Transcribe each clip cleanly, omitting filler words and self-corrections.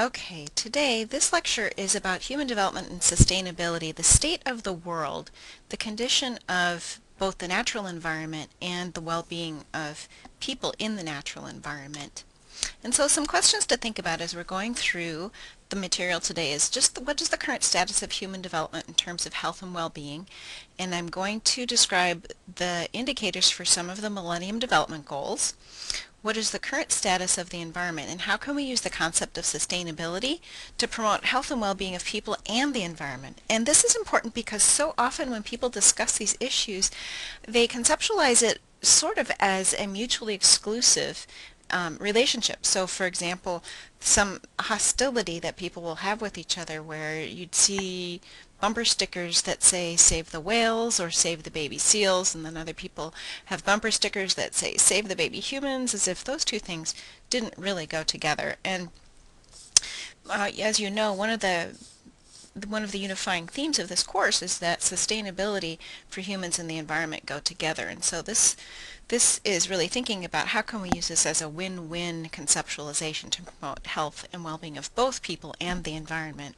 Okay, today this lecture is about human development and sustainability, the state of the world, the condition of both the natural environment and the well-being of people in the natural environment. And so some questions to think about as we're going through the material today is just what is the current status of human development in terms of health and well-being, and I'm going to describe the indicators for some of the Millennium Development Goals. What is the current status of the environment, and how can we use the concept of sustainability to promote health and well-being of people and the environment? And this is important because so often when people discuss these issues, they conceptualize it sort of as a mutually exclusive relationship. So for example, some hostility that people will have with each other where you'd see bumper stickers that say save the whales or save the baby seals, and then other people have bumper stickers that say save the baby humans, as if those two things didn't really go together. And as you know, one of the unifying themes of this course is that sustainability for humans and the environment go together. And so this is really thinking about how can we use this as a win-win conceptualization to promote health and well-being of both people and the environment.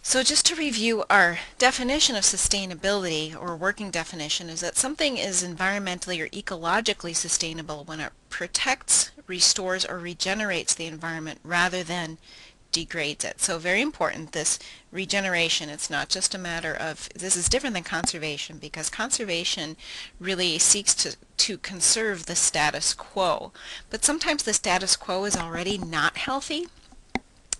So just to review, our definition of sustainability, or working definition, is that something is environmentally or ecologically sustainable when it protects, restores, or regenerates the environment rather than degrades it. So very important, this regeneration. It's not just a matter of, this is different than conservation, because conservation really seeks to conserve the status quo. But sometimes the status quo is already not healthy,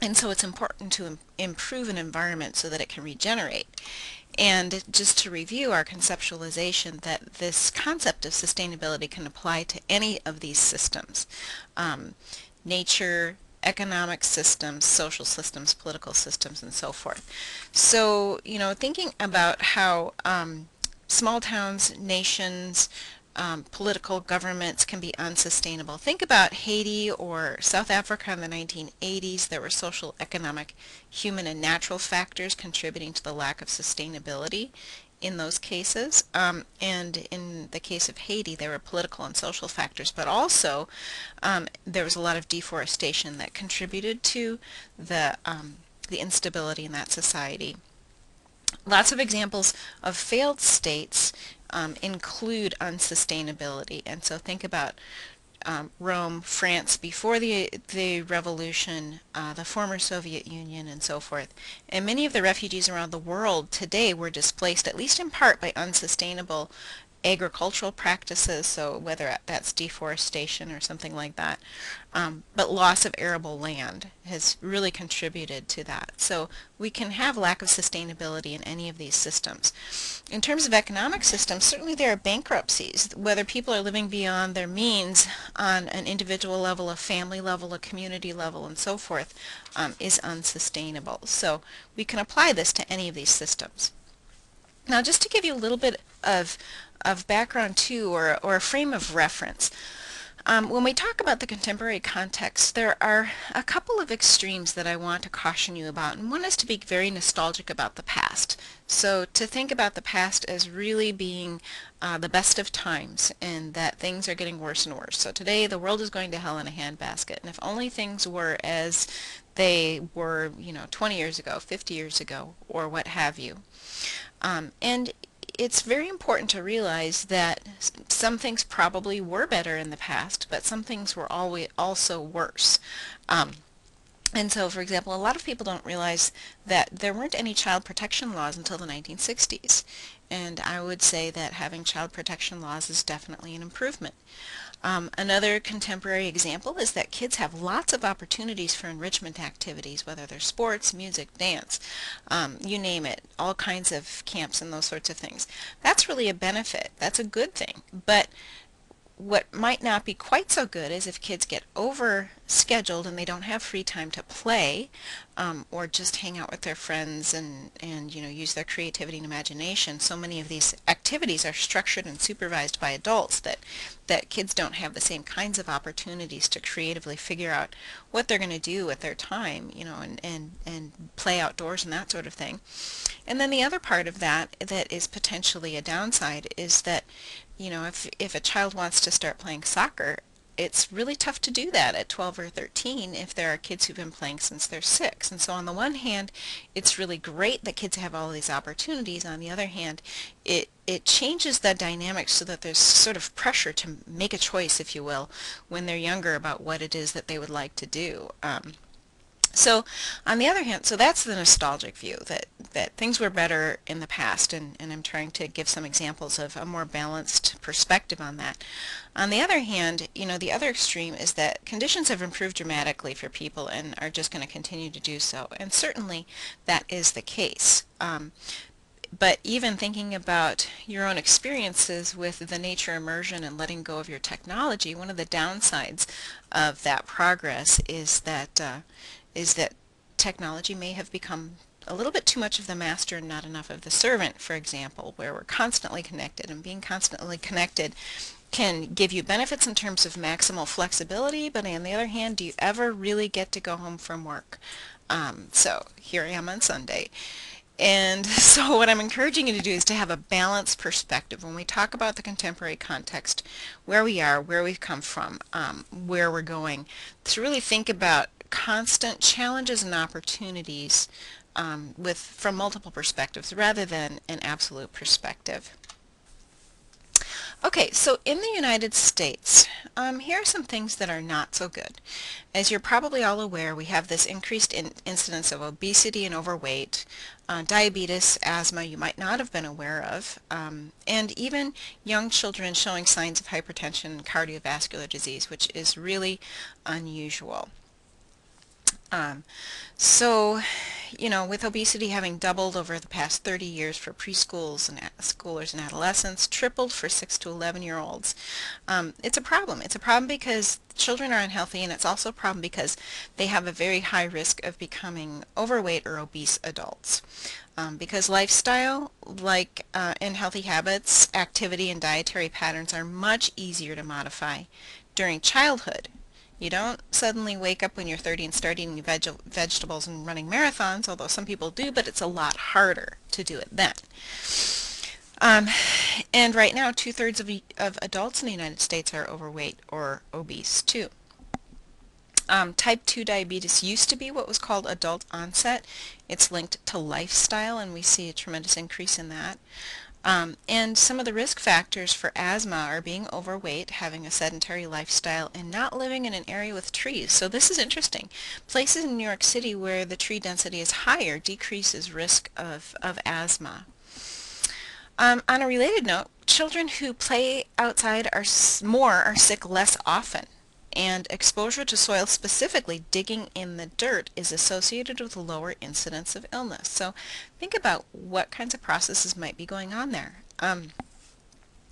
and so it's important to improve an environment so that it can regenerate. And just to review our conceptualization, that this concept of sustainability can apply to any of these systems. Nature, economic systems, social systems, political systems, and so forth. So, thinking about how small towns, nations, political governments can be unsustainable. Think about Haiti or South Africa in the 1980s. There were social, economic, human, and natural factors contributing to the lack of sustainability in those cases. And in the case of Haiti, there were political and social factors, but also there was a lot of deforestation that contributed to the instability in that society. Lots of examples of failed states include unsustainability, and so think about Rome, France before the revolution, the former Soviet Union, and so forth. And many of the refugees around the world today were displaced, at least in part, by unsustainable agricultural practices, so whether that's deforestation or something like that. But loss of arable land has really contributed to that. So we can have lack of sustainability in any of these systems. In terms of economic systems, certainly there are bankruptcies, whether people are living beyond their means on an individual level, a family level, a community level, and so forth, is unsustainable. So we can apply this to any of these systems. Now, just to give you a little bit of background too, or a frame of reference, when we talk about the contemporary context, there are a couple of extremes that I want to caution you about, and one is to be very nostalgic about the past. So to think about the past as really being the best of times, and that things are getting worse and worse. So today the world is going to hell in a handbasket, and if only things were as they were, 20 years ago, 50 years ago, or what have you. And it's very important to realize that some things probably were better in the past, but some things were always also worse. And so, for example, a lot of people don't realize that there weren't any child protection laws until the 1960s. And I would say that having child protection laws is definitely an improvement. Another contemporary example is that kids have lots of opportunities for enrichment activities, whether they're sports, music, dance, you name it, all kinds of camps and those sorts of things. That's really a benefit. That's a good thing. But what might not be quite so good is if kids get over-scheduled and they don't have free time to play or just hang out with their friends and use their creativity and imagination. So many of these activities are structured and supervised by adults that kids don't have the same kinds of opportunities to creatively figure out what they're going to do with their time, and play outdoors and that sort of thing. And then the other part of that is potentially a downside is that if a child wants to start playing soccer, it's really tough to do that at 12 or 13 if there are kids who've been playing since they're 6. And so on the one hand, it's really great that kids have all these opportunities. On the other hand, it changes the dynamics so that there's sort of pressure to make a choice, if you will, when they're younger about what it is that they would like to do. So on the other hand, so that's the nostalgic view, that things were better in the past, and I'm trying to give some examples of a more balanced perspective on that. On the other hand, the other extreme is that conditions have improved dramatically for people and are just going to continue to do so, and certainly that is the case. But even thinking about your own experiences with the nature immersion and letting go of your technology, one of the downsides of that progress is that technology may have become a little bit too much of the master and not enough of the servant, for example, where we're constantly connected, and being constantly connected can give you benefits in terms of maximal flexibility, but on the other hand, do you ever really get to go home from work? So here I am on Sunday. And so what I'm encouraging you to do is to have a balanced perspective when we talk about the contemporary context, where we are, where we've come from, where we're going, to really think about constant challenges and opportunities from multiple perspectives rather than an absolute perspective. Okay, so in the United States, here are some things that are not so good. As you're probably all aware, we have this increased incidence of obesity and overweight, diabetes, asthma you might not have been aware of, and even young children showing signs of hypertension and cardiovascular disease, which is really unusual. So, with obesity having doubled over the past 30 years for preschools and schoolers and adolescents, tripled for 6 to 11-year-olds, it's a problem. It's a problem because children are unhealthy, and it's also a problem because they have a very high risk of becoming overweight or obese adults. Because lifestyle, like unhealthy habits, activity, and dietary patterns are much easier to modify during childhood. You don't suddenly wake up when you're 30 and start eating vegetables and running marathons, although some people do, but it's a lot harder to do it then. And right now, 2/3 of adults in the United States are overweight or obese too. Type 2 diabetes used to be what was called adult onset. It's linked to lifestyle, and we see a tremendous increase in that. And some of the risk factors for asthma are being overweight, having a sedentary lifestyle, and not living in an area with trees. So this is interesting. Places in New York City where the tree density is higher decreases risk of asthma. On a related note, children who play outside are sick less often. And exposure to soil, specifically digging in the dirt, is associated with a lower incidence of illness. So think about what kinds of processes might be going on there.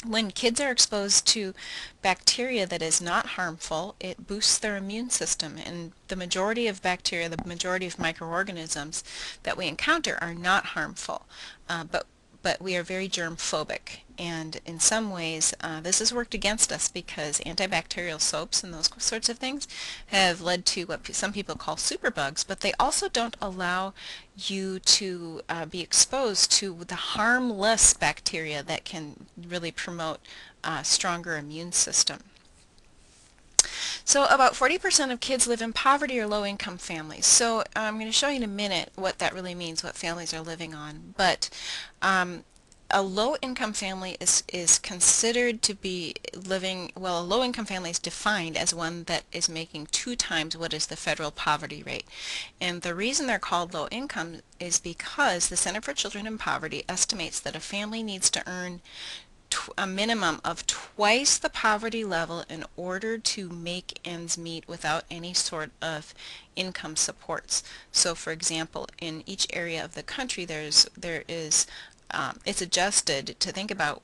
When kids are exposed to bacteria that is not harmful, it boosts their immune system, and the majority of bacteria, the majority of microorganisms that we encounter are not harmful, but we are very germ phobic, and in some ways this has worked against us because antibacterial soaps and those sorts of things have led to what some people call superbugs, but they also don't allow you to be exposed to the harmless bacteria that can really promote a stronger immune system. So about 40% of kids live in poverty or low-income families. So I'm going to show you in a minute what that really means, what families are living on. But a low-income family is considered to be living, well, a low-income family is defined as one that is making 2 times what is the federal poverty rate. And the reason they're called low income is because the Center for Children in Poverty estimates that a family needs to earn a minimum of twice the poverty level in order to make ends meet without any sort of income supports. So for example, in each area of the country it's adjusted to think about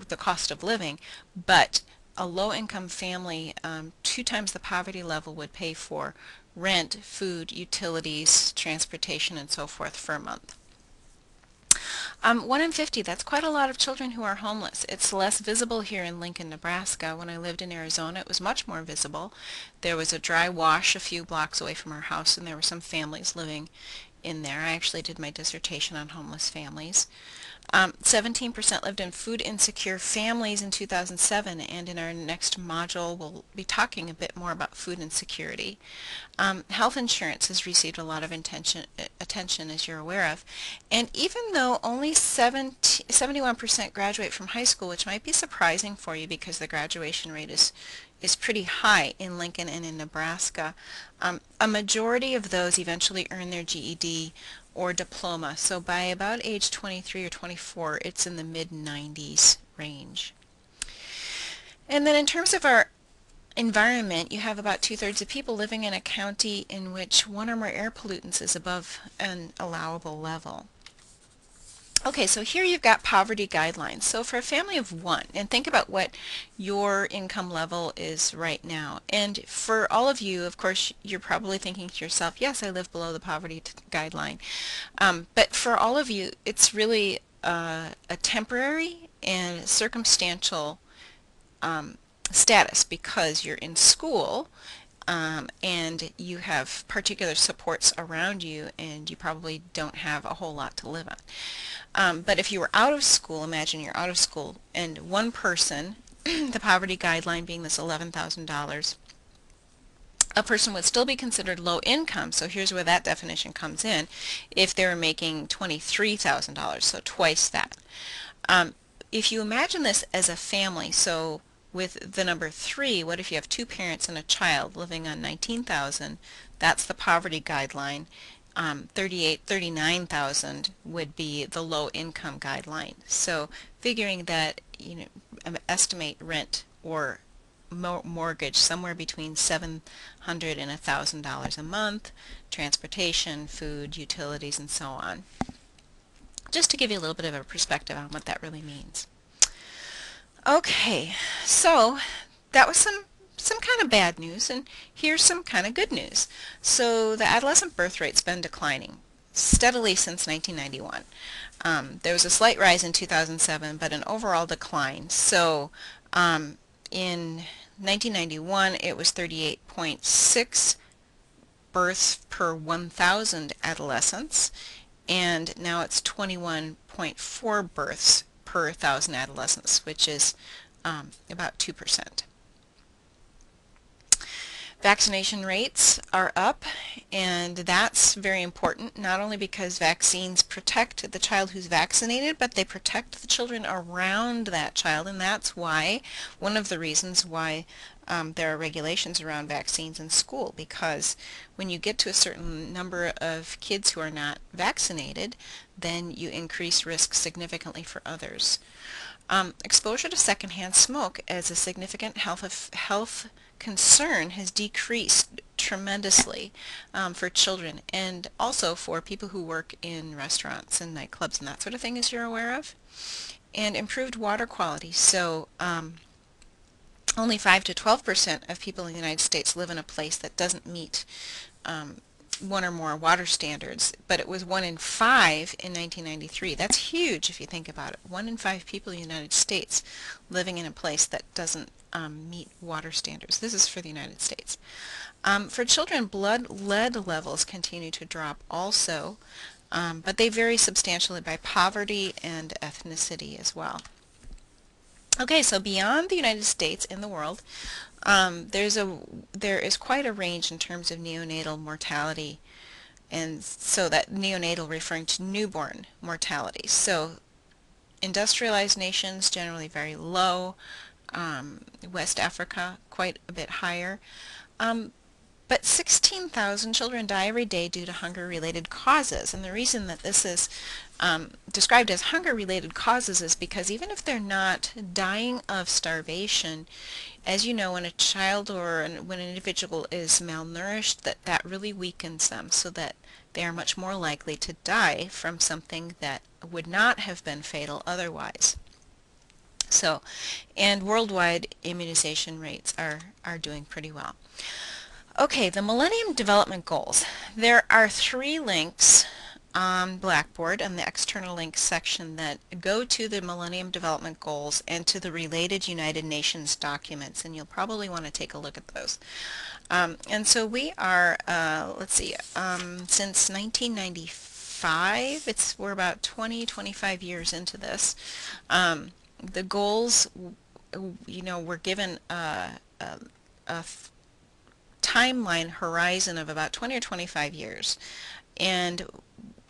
the cost of living, but a low-income family 2 times the poverty level would pay for rent, food, utilities, transportation, and so forth for a month. 1 in 50, that's quite a lot of children who are homeless. It's less visible here in Lincoln, Nebraska. When I lived in Arizona, it was much more visible. There was a dry wash a few blocks away from our house, and there were some families living in there. I actually did my dissertation on homeless families. 17% lived in food insecure families in 2007, and in our next module we'll be talking a bit more about food insecurity. Health insurance has received a lot of attention, as you're aware of, and even though only 71% graduate from high school, which might be surprising for you because the graduation rate is pretty high in Lincoln and in Nebraska, a majority of those eventually earn their GED or diploma. So by about age 23 or 24, it's in the mid-90s range. And then in terms of our environment, you have about 2/3 of people living in a county in which one or more air pollutants is above an allowable level. Okay, so here you've got poverty guidelines. So for a family of one, and think about what your income level is right now. And for all of you, of course, you're probably thinking to yourself, yes, I live below the poverty guideline. But for all of you, it's really a temporary and circumstantial status because you're in school and you have particular supports around you, and you probably don't have a whole lot to live on. But if you were out of school, imagine you're out of school, and one person, the poverty guideline being this $11,000, a person would still be considered low income. So here's where that definition comes in. If they were making $23,000, so twice that. If you imagine this as a family, so with the number 3, what if you have 2 parents and a child living on $19,000? That's the poverty guideline. 39,000 would be the low income guideline. So figuring that, estimate rent or mortgage somewhere between $700 and $1,000 a month, transportation, food, utilities, and so on. Just to give you a little bit of a perspective on what that really means. Okay, so that was some kind of bad news, and here's some kind of good news. So the adolescent birth rate's been declining steadily since 1991. There was a slight rise in 2007, but an overall decline. So in 1991, it was 38.6 births per 1,000 adolescents, and now it's 21.4 births per 1,000 adolescents, which is about 2%. Vaccination rates are up, and that's very important, not only because vaccines protect the child who's vaccinated, but they protect the children around that child, and that's why, one of the reasons why there are regulations around vaccines in school, because when you get to a certain number of kids who are not vaccinated, then you increase risk significantly for others. Exposure to secondhand smoke as a significant health concern has decreased tremendously for children, and also for people who work in restaurants and nightclubs and that sort of thing, as you're aware of. And improved water quality. So only 5 to 12% of people in the United States live in a place that doesn't meet one or more water standards, but it was 1 in 5 in 1993. That's huge if you think about it. 1 in 5 people in the United States living in a place that doesn't meet water standards. This is for the United States. For children, blood lead levels continue to drop also, but they vary substantially by poverty and ethnicity as well. Okay, so beyond the United States in the world, there is quite a range in terms of neonatal mortality, and so that neonatal referring to newborn mortality. So industrialized nations generally very low, West Africa quite a bit higher, but 16,000 children die every day due to hunger-related causes. And the reason that this is described as hunger-related causes is because even if they're not dying of starvation, as you know, when a child or when an individual is malnourished, that really weakens them, so that they are much more likely to die from something that would not have been fatal otherwise. So, and worldwide immunization rates are doing pretty well. Okay, the Millennium Development Goals. There are 3 links on Blackboard on the external links section that go to the Millennium Development Goals and to the related United Nations documents, and you'll probably want to take a look at those. And so we are, let's see, since 1995, 5. We're about 25 years into this. The goals, we're given a timeline horizon of about 20 or 25 years. And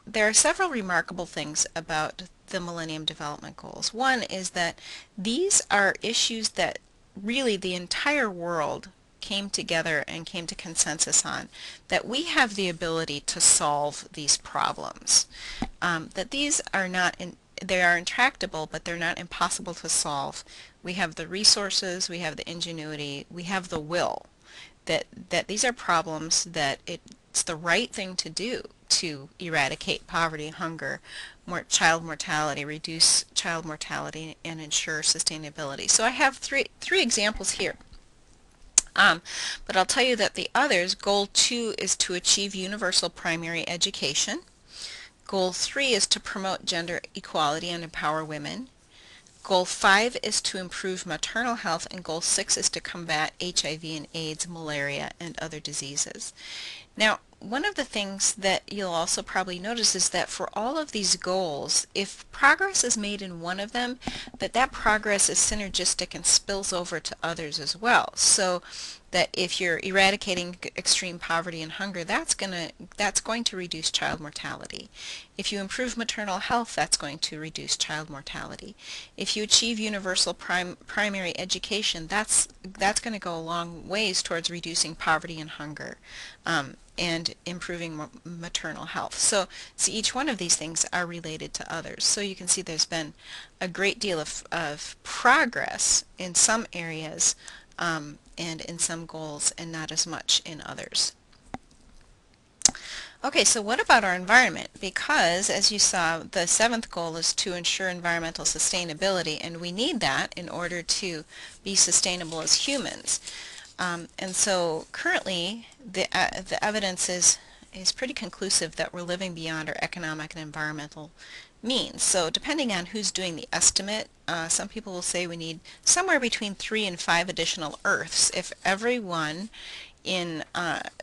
there are several remarkable things about the Millennium Development Goals. One is that these are issues that really the entire world came together and came to consensus on, that we have the ability to solve these problems. That these are not, they are intractable, but they're not impossible to solve. We have the resources, we have the ingenuity, we have the will. That these are problems that it's the right thing to do to eradicate poverty, hunger, child mortality, reduce child mortality, and ensure sustainability. So I have three examples here. But I'll tell you that the others, Goal 2 is to achieve universal primary education. Goal 3 is to promote gender equality and empower women. Goal 5 is to improve maternal health, and Goal 6 is to combat HIV and AIDS, malaria, and other diseases. Now, one of the things that you'll also probably notice is that for all of these goals, if progress is made in one of them, that progress is synergistic and spills over to others as well. So that if you're eradicating extreme poverty and hunger, that's going to reduce child mortality. If you improve maternal health, that's going to reduce child mortality. If you achieve universal primary education, that's going to go a long ways towards reducing poverty and hunger. And improving maternal health. So each one of these things are related to others. So you can see there's been a great deal of progress in some areas and in some goals, and not as much in others. Okay, so what about our environment? Because, as you saw, the 7th goal is to ensure environmental sustainability, and we need that in order to be sustainable as humans. And so currently the evidence is pretty conclusive that we're living beyond our economic and environmental means. So depending on who's doing the estimate, some people will say we need somewhere between 3 and 5 additional Earths if everyone in,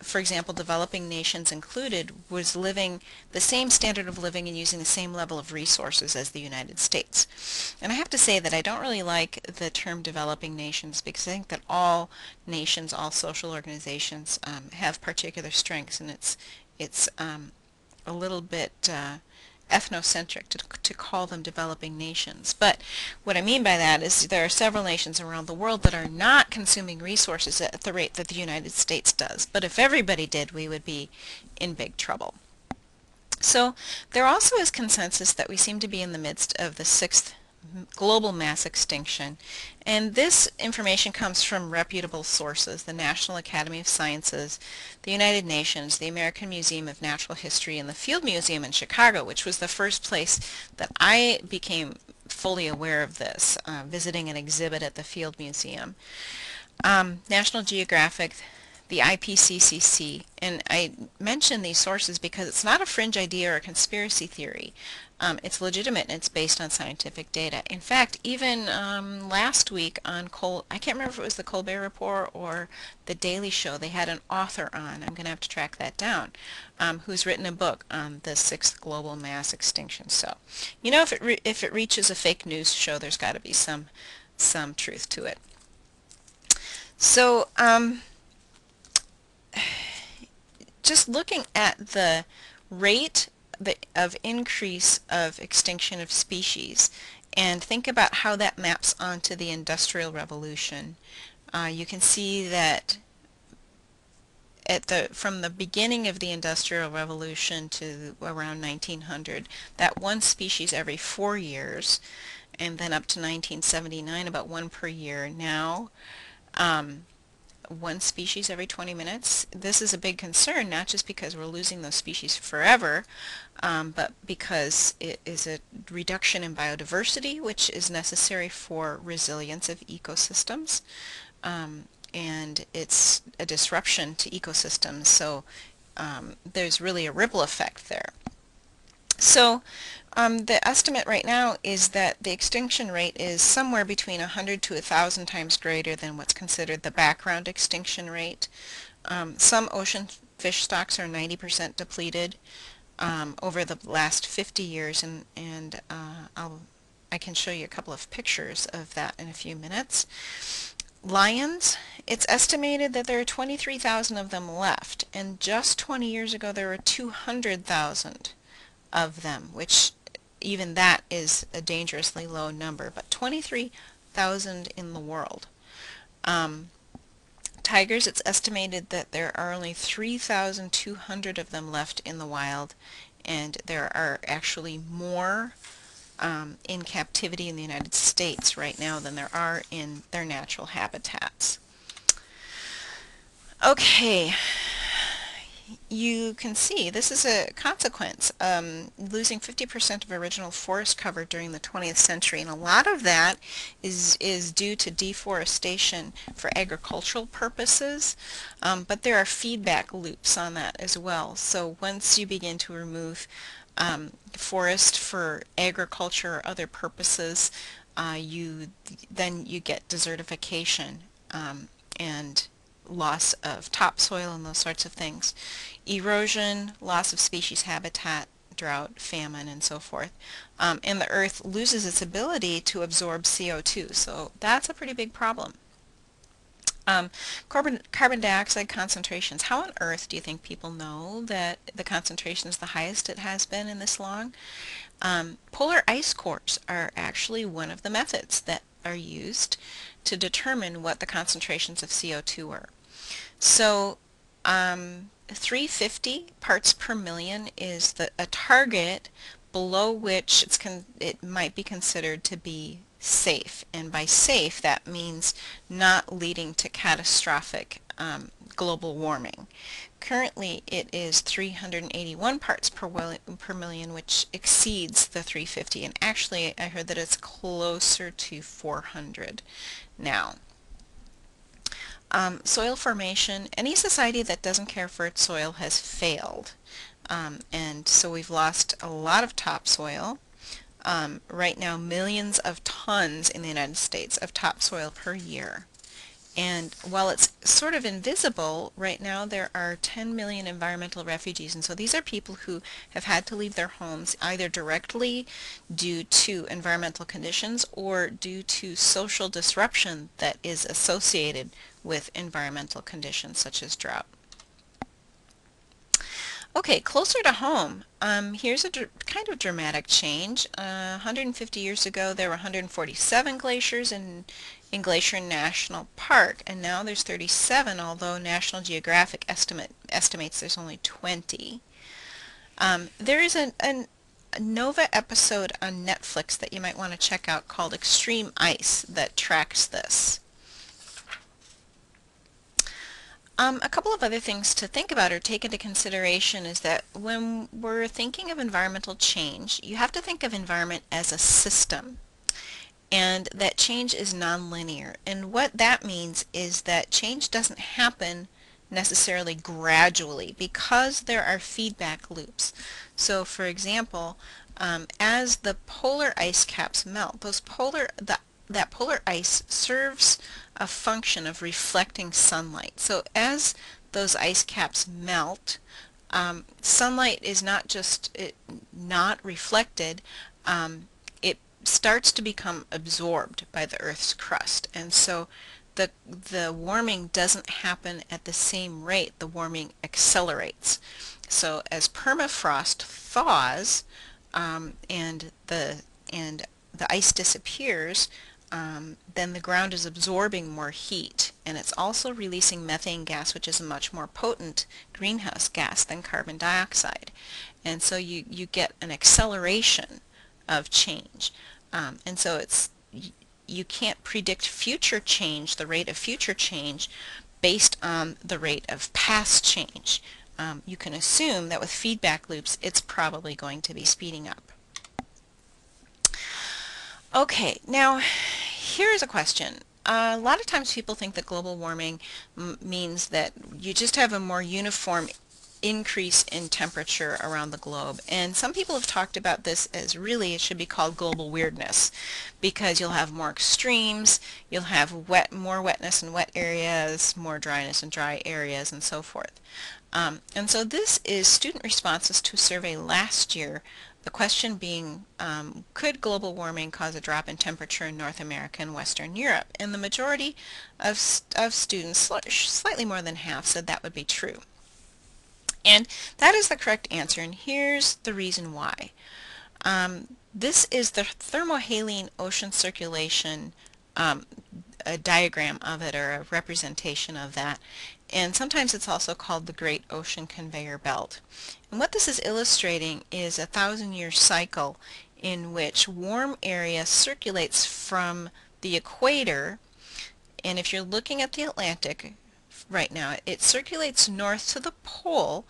for example, developing nations included, was living the same standard of living and using the same level of resources as the United States. And I have to say that I don't really like the term developing nations, because I think that all nations, all social organizations have particular strengths, and it's a little bit ethnocentric to call them developing nations. But what I mean by that is there are several nations around the world that are not consuming resources at the rate that the United States does. But if everybody did, we would be in big trouble. So there also is consensus that we seem to be in the midst of the 6th global mass extinction, and this information comes from reputable sources: the National Academy of Sciences, the United Nations, the American Museum of Natural History, and the Field Museum in Chicago, which was the first place that I became fully aware of this, visiting an exhibit at the Field Museum. National Geographic, the IPCC, and I mention these sources because it's not a fringe idea or a conspiracy theory. It's legitimate, and it's based on scientific data. In fact, even last week on I can't remember if it was the Colbert Report or the Daily Show, they had an author on, I'm going to have to track that down, who's written a book on the 6th global mass extinction. So, you know, if it reaches a fake news show, there's got to be some truth to it. So, just looking at the rate of increase of extinction of species, and think about how that maps onto the Industrial Revolution. You can see that from the beginning of the Industrial Revolution to around 1900, that one species every 4 years, and then up to 1979, about one per year. Now, one species every 20 minutes. This is a big concern, not just because we're losing those species forever, but because it is a reduction in biodiversity, which is necessary for resilience of ecosystems, and it's a disruption to ecosystems, so there's really a ripple effect there. So the estimate right now is that the extinction rate is somewhere between 100 to 1,000 times greater than what's considered the background extinction rate. Some ocean fish stocks are 90% depleted. over the last 50 years, and I can show you a couple of pictures of that in a few minutes. Lions, it's estimated that there are 23,000 of them left, and just 20 years ago there were 200,000 of them, which even that is a dangerously low number, but 23,000 in the world. Tigers, it's estimated that there are only 3,200 of them left in the wild, and there are actually more in captivity in the United States right now than there are in their natural habitats. Okay, you can see this is a consequence. Losing 50% of original forest cover during the 20th century, and a lot of that is due to deforestation for agricultural purposes, but there are feedback loops on that as well. So once you begin to remove forest for agriculture or other purposes, then you get desertification and loss of topsoil and those sorts of things. Erosion, loss of species habitat, drought, famine, and so forth. And the earth loses its ability to absorb CO2, so that's a pretty big problem. Carbon dioxide concentrations. How on earth do you think people know that the concentration is the highest it has been in this long? Polar ice cores are actually one of the methods that are used to determine what the concentrations of CO2 are. So 350 parts per million is a target below which it might be considered to be safe. And by safe, that means not leading to catastrophic global warming. Currently, it is 381 parts per million, which exceeds the 350. And actually, I heard that it's closer to 400 now. Soil formation. Any society that doesn't care for its soil has failed. And so we've lost a lot of topsoil. Right now, millions of tons in the United States of topsoil per year. And while it's sort of invisible, right now there are 10 million environmental refugees. And so these are people who have had to leave their homes either directly due to environmental conditions or due to social disruption that is associated with environmental conditions such as drought. Okay, closer to home, here's a kind of dramatic change. 150 years ago there were 147 glaciers in Glacier National Park, and now there's 37, although National Geographic estimates there's only 20. There is a NOVA episode on Netflix that you might want to check out called Extreme Ice that tracks this. A couple of other things to think about or take into consideration is that when we're thinking of environmental change, you have to think of environment as a system, and that change is nonlinear. And what that means is that change doesn't happen necessarily gradually because there are feedback loops. So for example, as the polar ice caps melt, that polar ice serves a function of reflecting sunlight. So as those ice caps melt, sunlight is not just not reflected, it starts to become absorbed by the Earth's crust. And so the warming doesn't happen at the same rate. The warming accelerates. So as permafrost thaws and the ice disappears, then the ground is absorbing more heat, and it's also releasing methane gas, which is a much more potent greenhouse gas than carbon dioxide. And so you get an acceleration of change. And so you can't predict future change, the rate of future change, based on the rate of past change. You can assume that with feedback loops, it's probably going to be speeding up. Okay, now here's a question. A lot of times people think that global warming means that you just have a more uniform increase in temperature around the globe. And some people have talked about this as really it should be called global weirdness, because you'll have more extremes, you'll have more wetness in wet areas, more dryness in dry areas, and so forth. And so this is student responses to a survey last year. The question being, could global warming cause a drop in temperature in North America and Western Europe? And the majority of students, slightly more than half, said that would be true. And that is the correct answer, and here's the reason why. This is the thermohaline ocean circulation, a diagram of it or a representation of that. And sometimes it's also called the Great Ocean Conveyor Belt. And what this is illustrating is a 1,000-year cycle in which warm area circulates from the equator. And if you're looking at the Atlantic right now, it circulates north to the pole,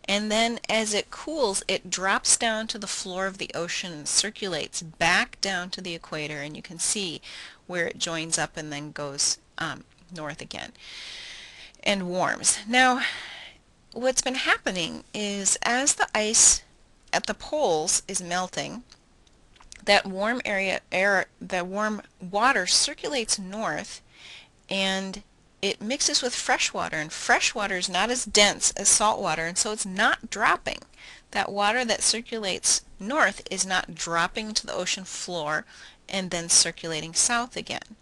and then as it cools, it drops down to the floor of the ocean and circulates back down to the equator, and you can see where it joins up and then goes north again and warms. Now, what's been happening is as the ice at the poles is melting, that warm the warm water circulates north, and it mixes with fresh water, and fresh water is not as dense as salt water, and so it's not dropping. That water that circulates north is not dropping to the ocean floor and then circulating south again.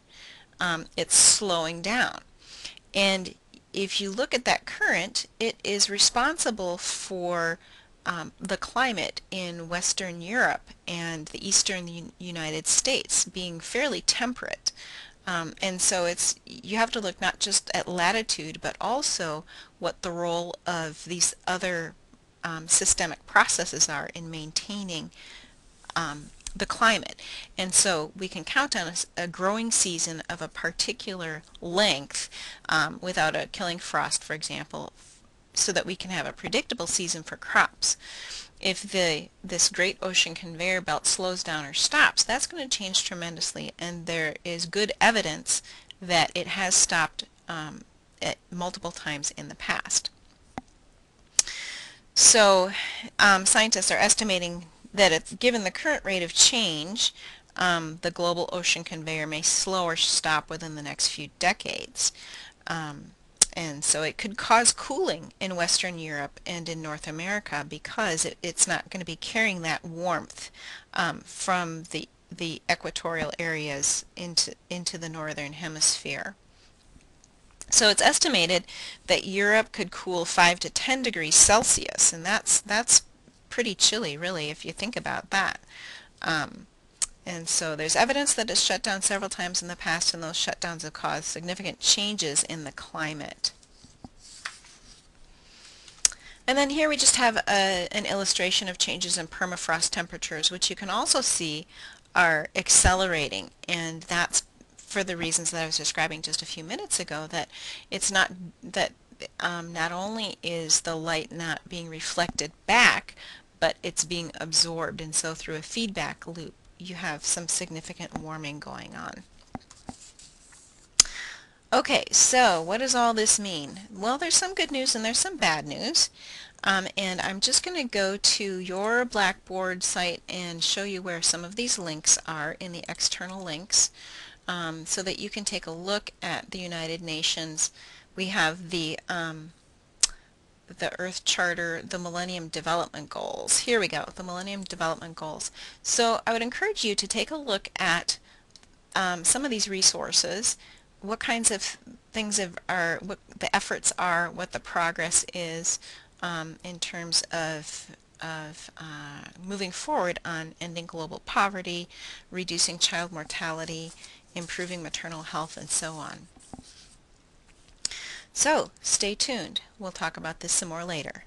It's slowing down. And if you look at that current, it is responsible for the climate in Western Europe and the eastern United States being fairly temperate. And so you have to look not just at latitude, but also what the role of these other systemic processes are in maintaining the climate. And so we can count on a growing season of a particular length without a killing frost, for example, so that we can have a predictable season for crops. If this great ocean conveyor belt slows down or stops, that's going to change tremendously, and there is good evidence that it has stopped at multiple times in the past. So scientists are estimating that given the current rate of change, the global ocean conveyor may slow or stop within the next few decades. And so it could cause cooling in Western Europe and in North America because it's not going to be carrying that warmth from the equatorial areas into the northern hemisphere. So it's estimated that Europe could cool 5 to 10 degrees Celsius, and that's pretty chilly, really, if you think about that. And so there's evidence that it's shut down several times in the past, and those shutdowns have caused significant changes in the climate. And then here we just have an illustration of changes in permafrost temperatures, which you can also see are accelerating, and that's for the reasons that I was describing just a few minutes ago, that it's not that not only is the light not being reflected back, but it's being absorbed, and so through a feedback loop you have some significant warming going on. Okay, so what does all this mean? Well, there's some good news and there's some bad news. And I'm just going to go to your Blackboard site and show you where some of these links are in the external links, so that you can take a look at the United Nations. We have the Earth Charter, the Millennium Development Goals. Here we go, the Millennium Development Goals. So I would encourage you to take a look at some of these resources, what kinds of things what the efforts are, what the progress is in terms of moving forward on ending global poverty, reducing child mortality, improving maternal health, and so on. So stay tuned. We'll talk about this some more later.